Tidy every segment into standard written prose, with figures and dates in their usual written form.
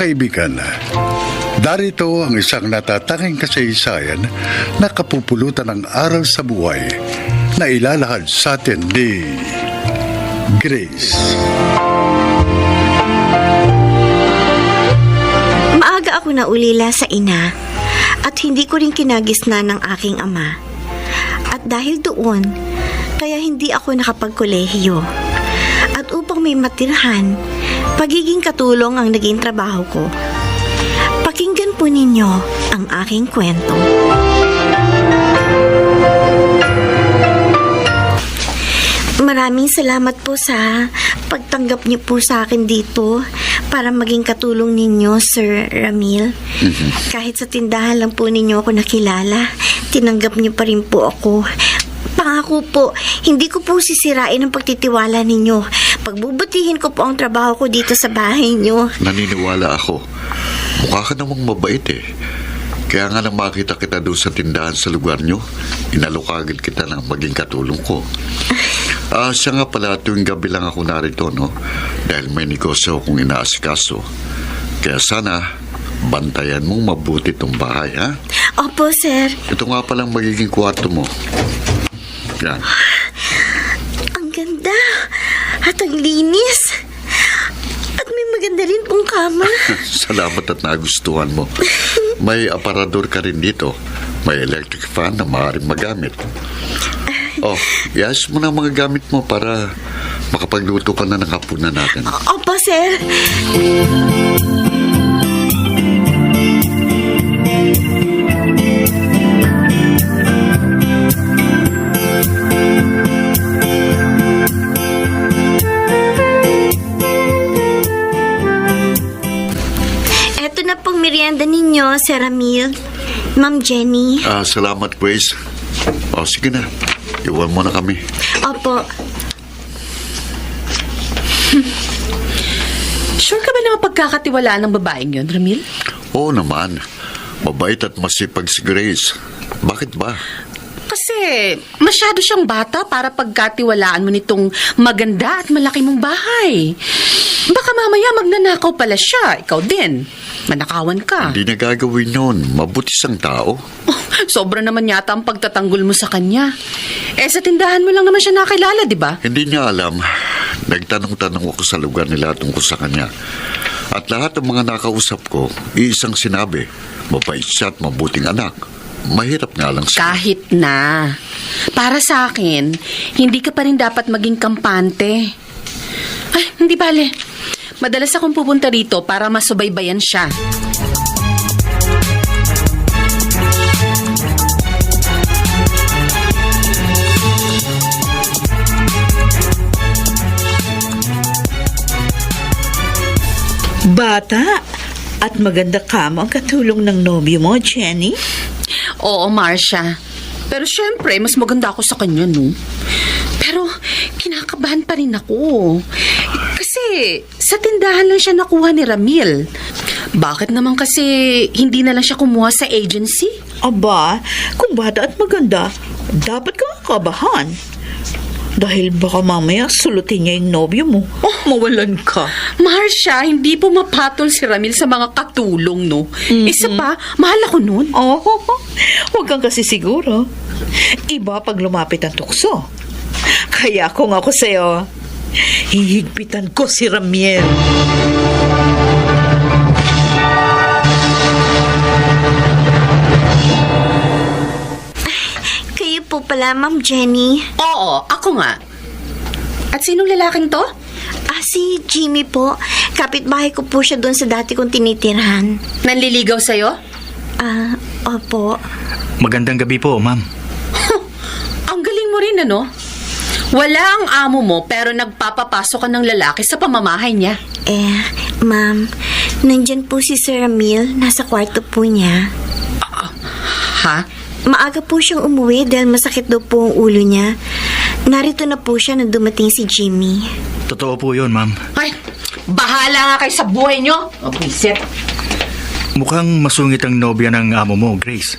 kaibigan, darito ang isang natatanging kasaysayan na kapupulutan ng aral sa buhay na ilalahad sa atin ni Grace. Maaga ako naulila sa ina at hindi ko rin kinagisna ng aking ama. At dahil doon, kaya hindi ako nakapagkolehiyo. At upang may matirhan, pagiging katulong ang naging trabaho ko. Pakinggan po ninyo ang aking kwento. Maraming salamat po sa pagtanggap niyo po sa akin dito para maging katulong ninyo, Sir Ramil. Kahit sa tindahan lang po ninyo ako nakilala, tinanggap niyo pa rin po ako. Pangako po, hindi ko po sisirain ang pagtitiwala ninyo. Pagbubutihin ko po ang trabaho ko dito sa bahay niyo. Naniniwala ako. Mukha ka namang mabait eh. Kaya nga nang makita kita doon sa tindahan sa lugar nyo, inalokagin kita ng maging katulong ko. Siya nga pala, tuwing gabi lang ako narito, no? Dahil may negosyo akong inaasikaso. Kaya sana, bantayan mong mabuti itong bahay, ha? Opo, sir. Ito nga palang magiging kwarto mo. Yan. Ang ganda at ang linis. At may maganda rin pong kama. Salamat at nagustuhan mo. May aparador ka rin dito. May electric fan na maaaring magamit. Oh, iayos mo na ang mga gamit mo para makapagluto ka na ng hapunan natin. Opo, sir. Eto na pong merienda ninyo, Sir Ramil. Ma'am Jenny. Salamat, Grace. Sige na. Iwan mo na kami. Opo. Sure ka ba na mapagkakatiwalaan ng babaeng yun, Ramil? Oo naman. Mabait at masipag si Grace. Bakit ba? Kasi masyado siyang bata para pagkatiwalaan mo nitong maganda at malaki mong bahay. Baka mamaya magnanakaw pala siya. Ikaw din. Manakawan ka. Hindi na gagawin yun. Mabuti siyang tao. Sobra naman yata ang pagtatanggol mo sa kanya. Sa tindahan mo lang naman siya nakilala, di ba? Hindi niya alam. Nagtanong-tanong ako sa lugar nila tungkol sa kanya. At lahat ng mga nakausap ko, iisang sinabi, mabait siya at mabuting anak. Mahirap nga lang siya. Kahit na. Para sa akin, hindi ka pa rin dapat maging kampante. Ay, hindi bale. Madalas akong pupunta rito para masubaybayan siya. Bata at maganda ka mo ang katulong ng nobyo mo, Jenny. Oo, Marcia. Pero syempre, mas maganda ako sa kanya, no? Pero kinakabahan pa rin ako. Kasi sa tindahan lang siya nakuha ni Ramil. Bakit naman kasi hindi na lang siya kumuha sa agency? Aba, kung bata at maganda, dapat kang kabahan. Dahil baka mamaya sulutin niya yung nobyo mo. Mawalan ka. Marcia, hindi po mapatol si Ramil sa mga katulong, no? Isa pa, mahal ako nun. Oh, huwag kang kasi siguro. Iba pag lumapit ang tukso. Kaya kung ako sa'yo, hihigpitan ko si Ramiel. Kayo po pala, Ma'am Jenny. Oo, ako nga. At sinong lalaking to? Si Jimmy po. Kapitbahay ko po siya doon sa dati kong tinitirhan. Nanliligaw sa'yo? Opo. Magandang gabi po, ma'am. Ang galing mo rin, ano? Wala ang amo mo pero nagpapapasok ka ng lalaki sa pamamahay niya. Ma'am, nandyan po si Sir Ramil. Nasa kwarto po niya. Ha? Maaga po siyang umuwi dahil masakit daw po ang ulo niya. Narito na po siya nang dumating si Jimmy. Totoo po yun, ma'am. Ay, bahala nga kayo sa buhay niyo. Bisit. Mukhang masungit ang nobya ng amo mo, Grace.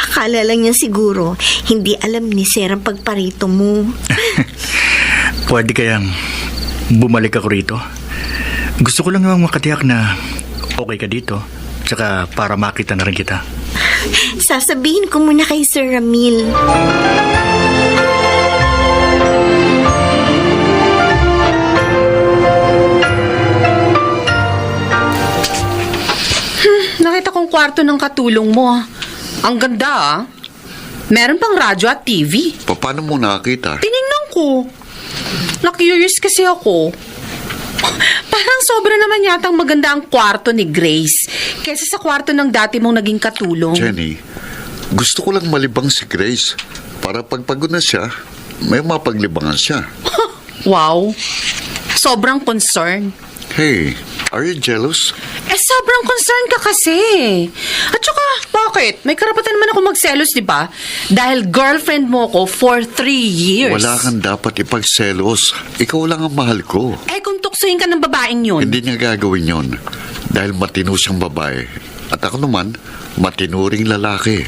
Akala lang niya siguro, hindi alam ni Sir ang pagparito mo. Pwede kayang bumalik ako rito? Gusto ko lang namang makatiyak na okay ka dito. Tsaka para makita na rin kita. Sasabihin ko muna kay Sir Ramil. Nakita kong kwarto ng katulong mo. Ang ganda ah. Meron pang radyo at TV. Paano mo nakakita? Tinignan ko. Na-curious kasi ako. Parang sobra naman yatang maganda ang kwarto ni Grace kaysa sa kwarto ng dati mong naging katulong. Jenny, gusto ko lang malibang si Grace para pagpagod na siya, may mapaglibangan siya. Wow. Sobrang concern. Hey, are you jealous? Sobrang concern ka kasi. At saka, bakit? May karapatan naman ako magselos, di ba? Dahil girlfriend mo ko for 3 years. Wala kang dapat ipagselos. Ikaw lang ang mahal ko. Kung tuksuhin ka ng babaeng yun. Hindi niya gagawin yon dahil matino siyang babae. At ako naman, matinuring lalaki.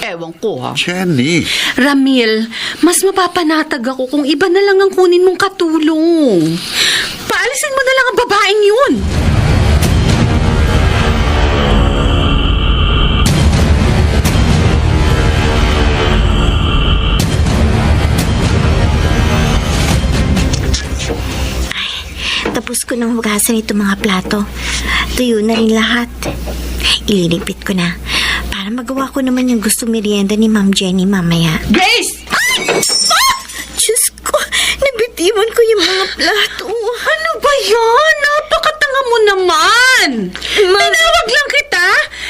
Ewan ko ha. Jenny, Ramil, mas mapapanatag ako kung iba na lang ang kunin mong katulong. Paalisin mo na lang ang babaeng yun. Tapos ko nang hugasan ito mga plato. Tuyo na rin lahat. Ililigpit ko na para magawa ko naman yung gusto merienda ni Ma'am Jenny mamaya. Grace! Diyos ko, nabitiwan ko yung mga plato. Ano ba yan? Napakatanga mo naman! Tinawag lang kita!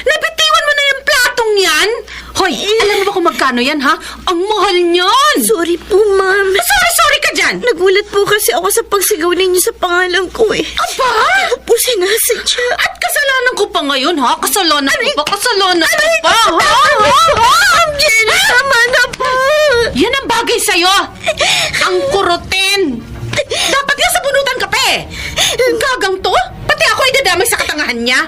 Nabitiwan mo na yung platong yan! Hoy, alam mo ba kung magkano yan, ha? Ang mahal niyan! Sorry po, Ma'am. Sorry ka dyan! Nagulat po kasi ako sa pagsigaw ninyo sa pangalan ko eh. Aba! Hindi ko po sinasadya. At kasalanan ko pa ngayon, ha? Kasalanan ko pa, kasalanan ko pa, ha? Ma'am Jenny, tama na po. Yan ang bagay sa'yo! Ang kurutin! Dapat nga sa bunutan ka pa eh! Gagang to? Pati ako idadamay sa katangahan niya!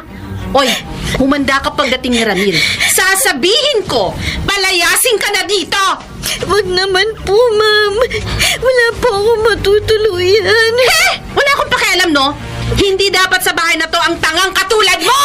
Oy, humanda ka pagdating ni Ramil. Sasabihin ko, palayasin ka na dito! Wag naman po, Ma'am. Wala po ako matutuluyan. Wala akong pakialam, no? Hindi dapat sa bahay na to ang tangang katulad mo!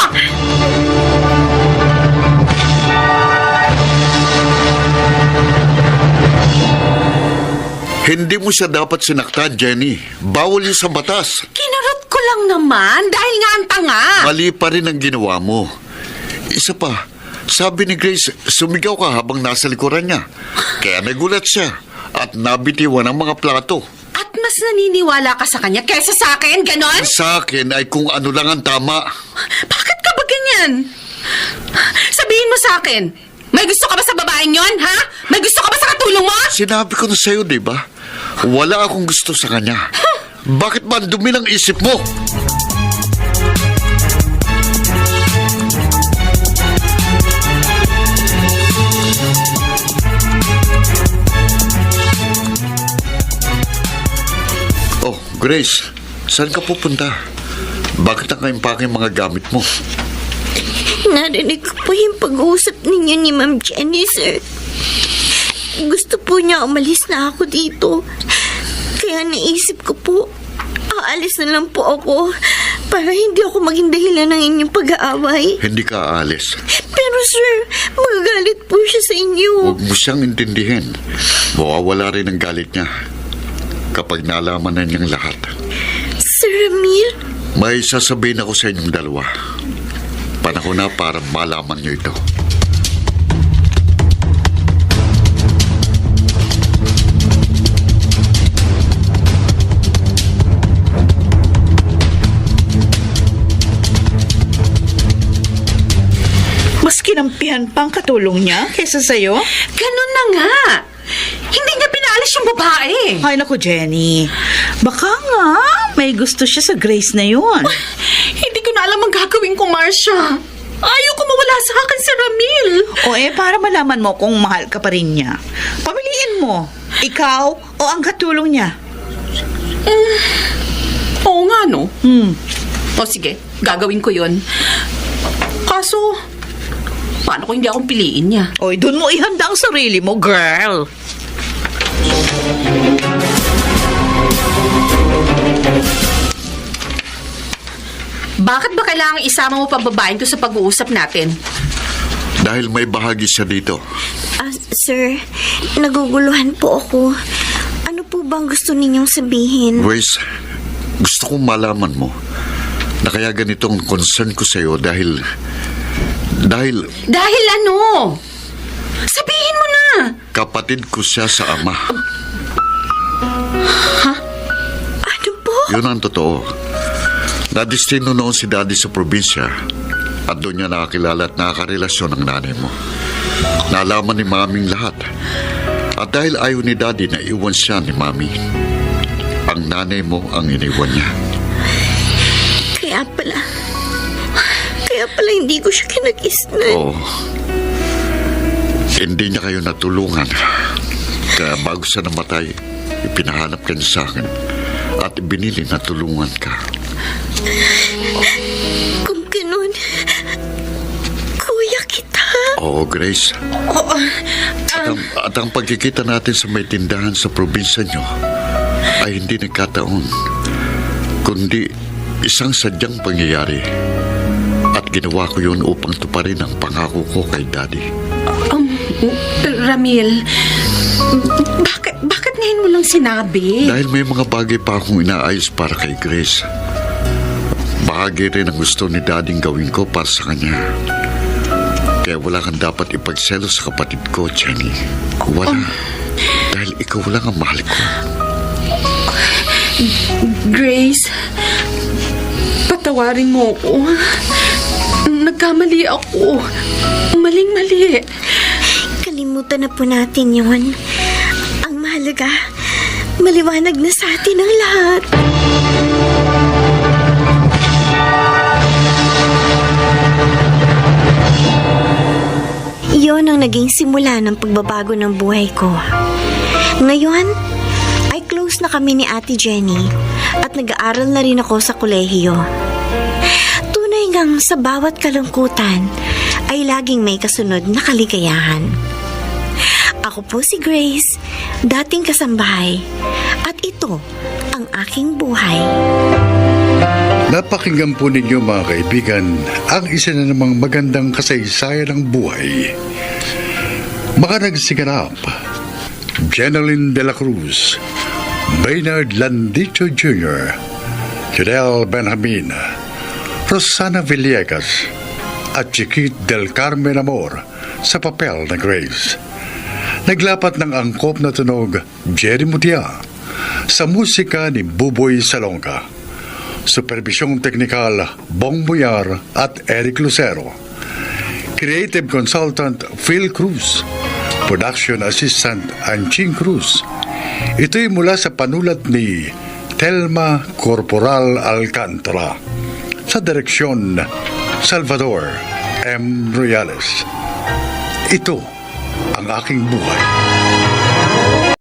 hindi mo siya dapat sinaktan, Jenny. Bawal yun sa batas. Kinarot ko lang naman dahil nga ang tanga. Mali pa rin ang ginawa mo. Isa pa, sabi ni Grace, sumigaw ka habang nasa likuran niya. Kaya nagulat siya at nabitiwan ang mga plato. At mas naniniwala ka sa kanya kaysa sa akin, ganon? Sa akin ay kung ano lang ang tama. Bakit ka ba ganyan? Sabihin mo sa akin, may gusto ka ba sa babaeng yon, ha? May gusto ka ba sa katulong mo? Sinabi ko na sa'yo, di ba? Wala akong gusto sa kanya. Bakit ba ang dumi ng isip mo? Oh, Grace, saan ka pupunta? Bakit nakaimpake yung mga gamit mo? Narinig ko po yung pag-uusap ninyo ni Ma'am Jenny, sir. Gusto po niya umalis na ako dito. Kaya naisip ko po, aalis na lang po ako para hindi ako maging dahilan ng inyong pag-aaway. Hindi ka aalis. Pero sir, magagalit po siya sa inyo. Huwag mo siyang intindihin. Mawawala rin ang galit niya kapag nalaman na niyang lahat. Sir Ramil? May sasabihin ako sa inyong dalawa. Panahon na para malaman niyo ito. Mas kinampihan pang katulong niya kaysa sa'yo? Ganun na nga. Hindi niya pinaalis yung babae. Ay, naku, Jenny. Baka nga may gusto siya sa Grace na yun. Hindi ko na alam ang gagawin ko, Marcia. Ayaw ko mawala sa akin si Ramil. O para malaman mo kung mahal ka pa rin niya, pamiliin mo, ikaw o ang katulong niya. Oo nga, no? O sige, gagawin ko yun. Kaso, paano kung hindi akong piliin niya? Oy, doon mo ihanda ang sarili mo, girl. Bakit ba kailangang isama mo pa babaeng to sa pag-uusap natin? Dahil may bahagi siya dito. Sir, naguguluhan po ako. Ano po bang gusto ninyong sabihin? Grace, gusto kong malaman mo na kaya ganitong concern ko sa'yo dahil... Dahil ano? Sabihin mo na! kapatid ko siya sa ama. Ano po? Yun ang totoo. Nadistino noon si Daddy sa probinsya at doon niya nakakilala at nakakarelasyon ng nanay mo. Nalaman ni Maming lahat. At dahil ayaw ni Daddy na iwan siya ni Mami, ang nanay mo ang iniwan niya. Kaya pala hindi ko siya kinagisnan. Oo. Hindi niya kayo natulungan. Kaya bago siya namatay, ipinahanap ka niya sa akin at binili na tulungan ka. Kung ganun, kuya kita. Oo, Grace. At ang pagkikita natin sa may tindahan sa probinsya niyo ay hindi nagkataon, kundi isang sadyang pangyayari. At ginawa ko yun upang tuparin ang pangako ko kay Daddy. Ramil, bakit ngayon mo lang sinabi? Dahil may mga bagay pa akong inaayos para kay Grace. Bahagi rin ang gusto ni Daddy gawin ko para sa kanya. Kaya wala kang dapat ipagselo sa kapatid ko, Jenny. Wala. Dahil ikaw lang ang mahal ko. Grace, patawarin mo ako. Nagkamali ako. Maling-mali. Kalimutan na po natin yun. Ang mahalaga, maliwanag na sa atin ang lahat. Iyon ang naging simula ng pagbabago ng buhay ko. Ngayon, ay close na kami ni Ate Jenny at nag-aaral na rin ako sa kolehiyo. Tunay ngang sa bawat kalungkutan ay laging may kasunod na kaligayahan. Ako po si Grace, dating kasambahay, at ito ang aking buhay. Napakinggan po ninyo mga kaibigan ang isa na namang magandang kasaysayan ng buhay. Mga nagsiganap, Jeneline de la Cruz, Baynard Landicho Jr., Fidel Benjamin, Rosana Villegas, at Chiquit del Carmen Amor sa papel na Grace. Naglapat ng angkop na tunog Jerry Mutia sa musika ni Buboy Salonga. Supervisyong teknikal Bong Boyar at Eric Lucero. Creative Consultant Phil Cruz. Production Assistant Anching Cruz. Ito'y mula sa panulat ni Telma Corporal Alcantara. Sa direksyon Salvador M. Royales. Ito ang aking buhay.